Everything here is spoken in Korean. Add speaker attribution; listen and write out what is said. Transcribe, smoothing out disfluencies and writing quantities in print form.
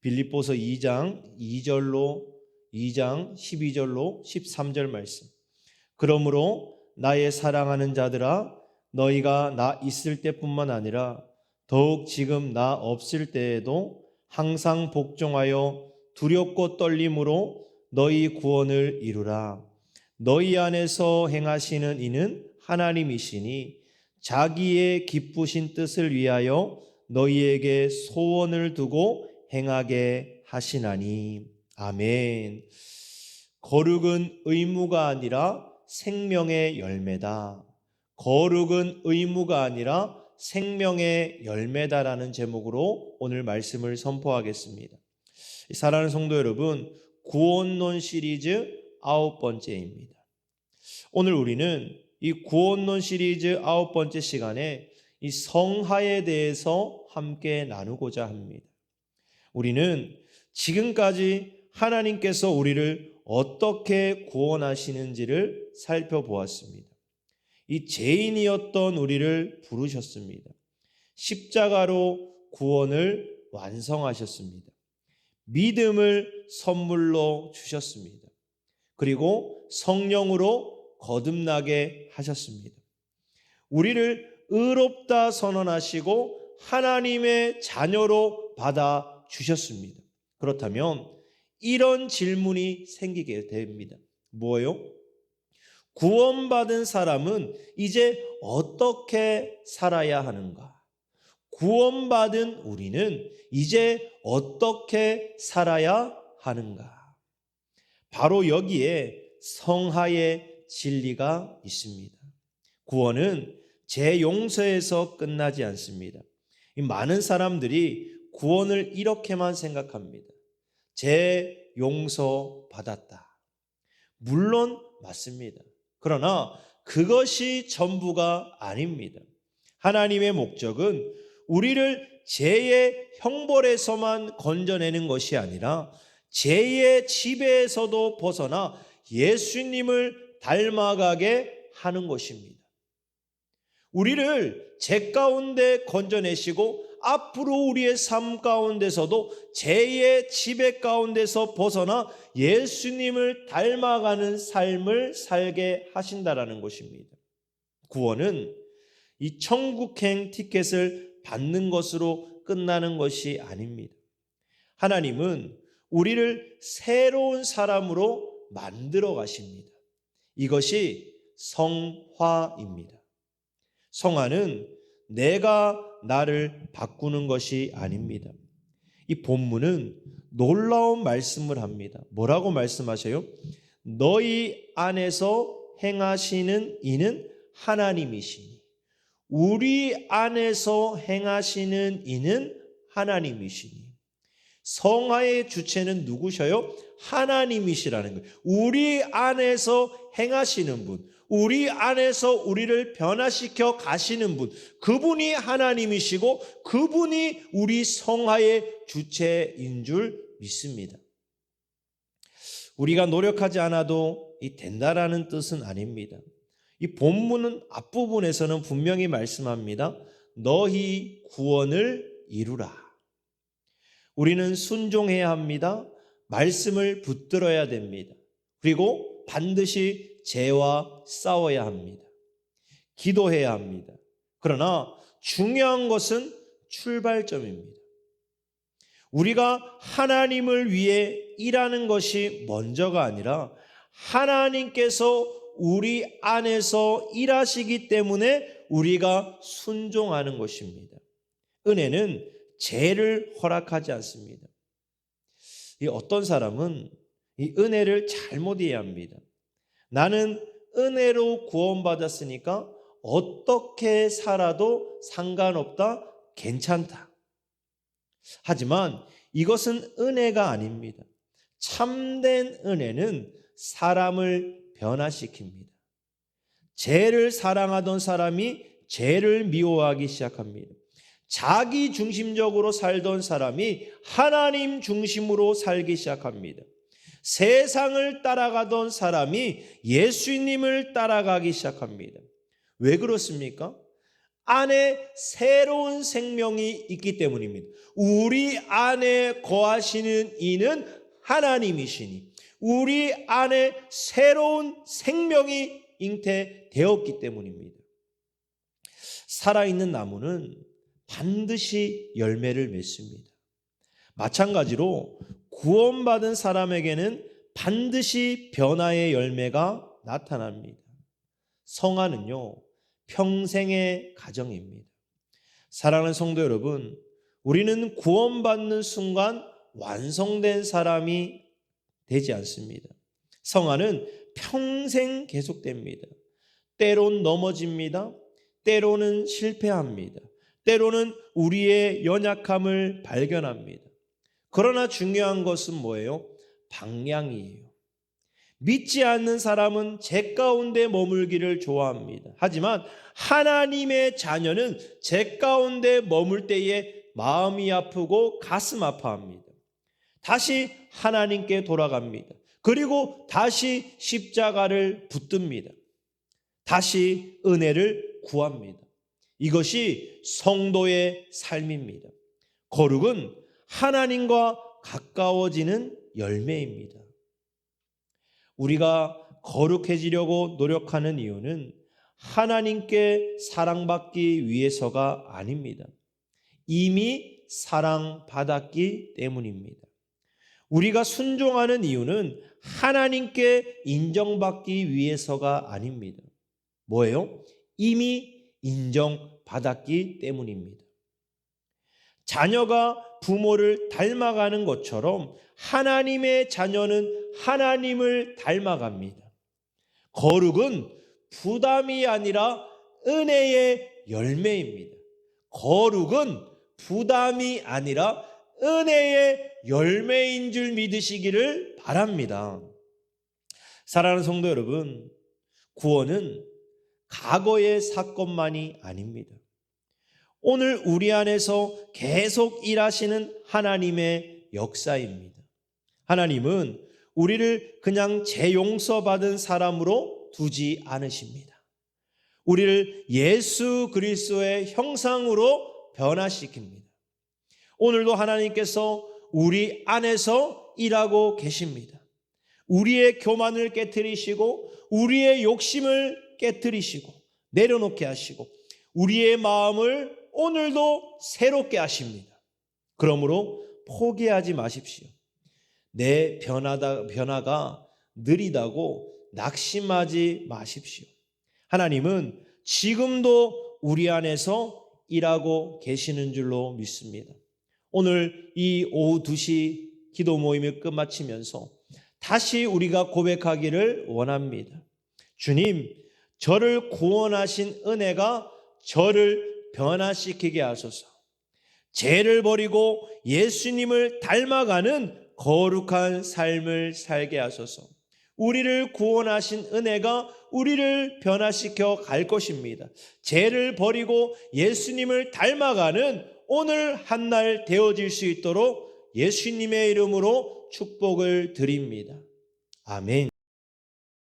Speaker 1: 빌립보서 2장 12절로 13절 말씀. 그러므로 나의 사랑하는 자들아, 너희가 나 있을 때뿐만 아니라 더욱 지금 나 없을 때에도 항상 복종하여 두렵고 떨림으로 너희 구원을 이루라. 너희 안에서 행하시는 이는 하나님이시니 자기의 기쁘신 뜻을 위하여 너희에게 소원을 두고 행하게 하시나니. 아멘. 거룩은 의무가 아니라 생명의 열매다. 거룩은 의무가 아니라 생명의 열매다라는 제목으로 오늘 말씀을 선포하겠습니다. 사랑하는 성도 여러분, 구원론 시리즈 9번째입니다. 오늘 우리는 이 구원론 시리즈 9번째 시간에 이 성화에 대해서 함께 나누고자 합니다. 우리는 지금까지 하나님께서 우리를 어떻게 구원하시는지를 살펴보았습니다. 이 죄인이었던 우리를 부르셨습니다. 십자가로 구원을 완성하셨습니다. 믿음을 선물로 주셨습니다. 그리고 성령으로 거듭나게 하셨습니다. 우리를 의롭다 선언하시고 하나님의 자녀로 받아 주셨습니다. 그렇다면 이런 질문이 생기게 됩니다. 뭐예요? 구원받은 사람은 이제 어떻게 살아야 하는가? 구원받은 우리는 이제 어떻게 살아야 하는가? 바로 여기에 성화의 진리가 있습니다. 구원은 죄 용서에서 끝나지 않습니다. 많은 사람들이 구원을 이렇게만 생각합니다. 죄 용서 받았다. 물론 맞습니다. 그러나 그것이 전부가 아닙니다. 하나님의 목적은 우리를 죄의 형벌에서만 건져내는 것이 아니라 죄의 지배에서도 벗어나 예수님을 닮아가게 하는 것입니다. 우리를 죄 가운데 건져내시고 앞으로 우리의 삶 가운데서도 죄의 지배 가운데서 벗어나 예수님을 닮아가는 삶을 살게 하신다라는 것입니다. 구원은 이 천국행 티켓을 받는 것으로 끝나는 것이 아닙니다. 하나님은 우리를 새로운 사람으로 만들어 가십니다. 이것이 성화입니다. 성화는 내가 나를 바꾸는 것이 아닙니다. 이 본문은 놀라운 말씀을 합니다. 뭐라고 말씀하셔요? 너희 안에서 행하시는 이는 하나님이시니. 우리 안에서 행하시는 이는 하나님이시니. 성화의 주체는 누구셔요? 하나님이시라는 거예요. 우리 안에서 행하시는 분, 우리 안에서 우리를 변화시켜 가시는 분, 그분이 하나님이시고 그분이 우리 성화의 주체인 줄 믿습니다. 우리가 노력하지 않아도 된다라는 뜻은 아닙니다. 이 본문은 앞부분에서는 분명히 말씀합니다. 너희 구원을 이루라. 우리는 순종해야 합니다. 말씀을 붙들어야 됩니다. 그리고 반드시 죄와 싸워야 합니다. 기도해야 합니다. 그러나 중요한 것은 출발점입니다. 우리가 하나님을 위해 일하는 것이 먼저가 아니라 하나님께서 우리 안에서 일하시기 때문에 우리가 순종하는 것입니다. 은혜는 죄를 허락하지 않습니다. 어떤 사람은 이 은혜를 잘못 이해합니다. 나는 은혜로 구원받았으니까 어떻게 살아도 상관없다, 괜찮다. 하지만 이것은 은혜가 아닙니다. 참된 은혜는 사람을 변화시킵니다. 죄를 사랑하던 사람이 죄를 미워하기 시작합니다. 자기 중심적으로 살던 사람이 하나님 중심으로 살기 시작합니다. 세상을 따라가던 사람이 예수님을 따라가기 시작합니다. 왜 그렇습니까? 안에 새로운 생명이 있기 때문입니다. 우리 안에 거하시는 이는 하나님이시니 우리 안에 새로운 생명이 잉태되었기 때문입니다. 살아있는 나무는 반드시 열매를 맺습니다. 마찬가지로 구원받은 사람에게는 반드시 변화의 열매가 나타납니다. 성화는요, 평생의 과정입니다. 사랑하는 성도 여러분, 우리는 구원받는 순간 완성된 사람이 되지 않습니다. 성화는 평생 계속됩니다. 때론 넘어집니다. 때로는 실패합니다. 때로는 우리의 연약함을 발견합니다. 그러나 중요한 것은 뭐예요? 방향이에요. 믿지 않는 사람은 제 가운데 머물기를 좋아합니다. 하지만 하나님의 자녀는 제 가운데 머물 때에 마음이 아프고 가슴 아파합니다. 다시 하나님께 돌아갑니다. 그리고 다시 십자가를 붙듭니다. 다시 은혜를 구합니다. 이것이 성도의 삶입니다. 거룩은 하나님과 가까워지는 열매입니다. 우리가 거룩해지려고 노력하는 이유는 하나님께 사랑받기 위해서가 아닙니다. 이미 사랑받았기 때문입니다. 우리가 순종하는 이유는 하나님께 인정받기 위해서가 아닙니다. 뭐예요? 이미 인정받았기 때문입니다. 자녀가 부모를 닮아가는 것처럼 하나님의 자녀는 하나님을 닮아갑니다. 거룩은 부담이 아니라 은혜의 열매입니다. 거룩은 부담이 아니라 은혜의 열매인 줄 믿으시기를 바랍니다. 사랑하는 성도 여러분, 구원은 과거의 사건만이 아닙니다. 오늘 우리 안에서 계속 일하시는 하나님의 역사입니다. 하나님은 우리를 그냥 재용서받은 사람으로 두지 않으십니다. 우리를 예수 그리스도의 형상으로 변화시킵니다. 오늘도 하나님께서 우리 안에서 일하고 계십니다. 우리의 교만을 깨트리시고 우리의 욕심을 깨트리시고 내려놓게 하시고 우리의 마음을 오늘도 새롭게 하십니다. 그러므로 포기하지 마십시오. 내 변화가 느리다고 낙심하지 마십시오. 하나님은 지금도 우리 안에서 일하고 계시는 줄로 믿습니다. 오늘 이 오후 2시 기도 모임을 끝마치면서 다시 우리가 고백하기를 원합니다. 주님, 저를 구원하신 은혜가 저를 변화시키게 하소서. 죄를 버리고 예수님을 닮아가는 거룩한 삶을 살게 하소서. 우리를 구원하신 은혜가 우리를 변화시켜 갈 것입니다. 죄를 버리고 예수님을 닮아가는 오늘 한날 되어질 수 있도록 예수님의 이름으로 축복을 드립니다. 아멘.